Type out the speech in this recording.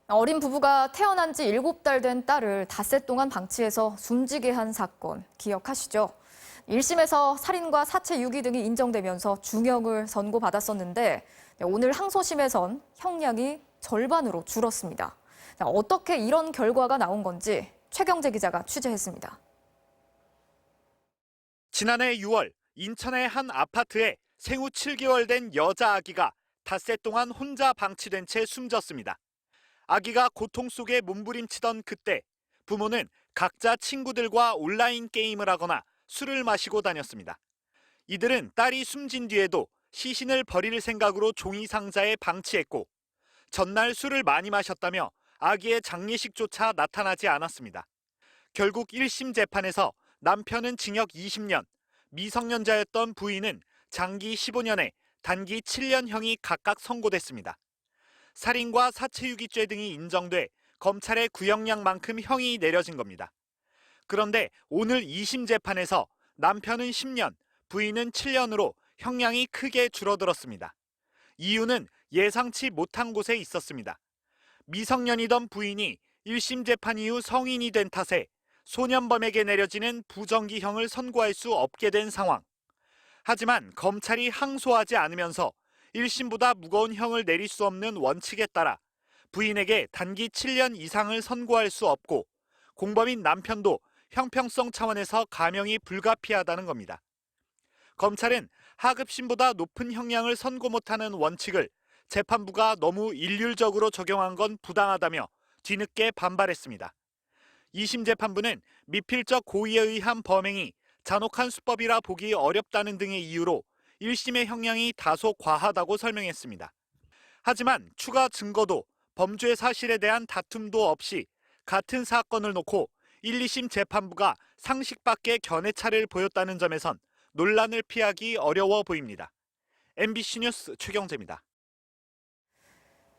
어린 부부가 태어난 지 7달 된 딸을 닷새 동안 방치해서 숨지게 한 사건 기억하시죠? 1심에서 살인과 사체 유기 등이 인정되면서 중형을 선고받았었는데 오늘 항소심에선 형량이 절반으로 줄었습니다. 어떻게 이런 결과가 나온 건지 최경재 기자가 취재했습니다. 지난해 6월 인천의 한 아파트에 생후 7개월 된 여자 아기가 닷새 동안 혼자 방치된 채 숨졌습니다. 아기가 고통 속에 몸부림치던 그때 부모는 각자 친구들과 온라인 게임을 하거나 술을 마시고 다녔습니다. 이들은 딸이 숨진 뒤에도 시신을 버릴 생각으로 종이 상자에 방치했고 전날 술을 많이 마셨다며 아기의 장례식조차 나타나지 않았습니다. 결국 1심 재판에서 남편은 징역 20년, 미성년자였던 부인은 장기 15년에 단기 7년형이 각각 선고됐습니다. 살인과 사체유기죄 등이 인정돼 검찰의 구형량만큼 형이 내려진 겁니다. 그런데 오늘 2심 재판에서 남편은 10년, 부인은 7년으로 형량이 크게 줄어들었습니다. 이유는 예상치 못한 곳에 있었습니다. 미성년이던 부인이 1심 재판 이후 성인이 된 탓에 소년범에게 내려지는 부정기형을 선고할 수 없게 된 상황. 하지만 검찰이 항소하지 않으면서 1심보다 무거운 형을 내릴 수 없는 원칙에 따라 부인에게 단기 7년 이상을 선고할 수 없고 공범인 남편도 형평성 차원에서 감형이 불가피하다는 겁니다. 검찰은 하급심보다 높은 형량을 선고 못하는 원칙을 재판부가 너무 일률적으로 적용한 건 부당하다며 뒤늦게 반발했습니다. 2심 재판부는 미필적 고의에 의한 범행이 잔혹한 수법이라 보기 어렵다는 등의 이유로 1심의 형량이 다소 과하다고 설명했습니다. 하지만 추가 증거도 범죄 사실에 대한 다툼도 없이 같은 사건을 놓고 1, 2심 재판부가 상식 밖의 견해차를 보였다는 점에선 논란을 피하기 어려워 보입니다. MBC 뉴스 최경재입니다.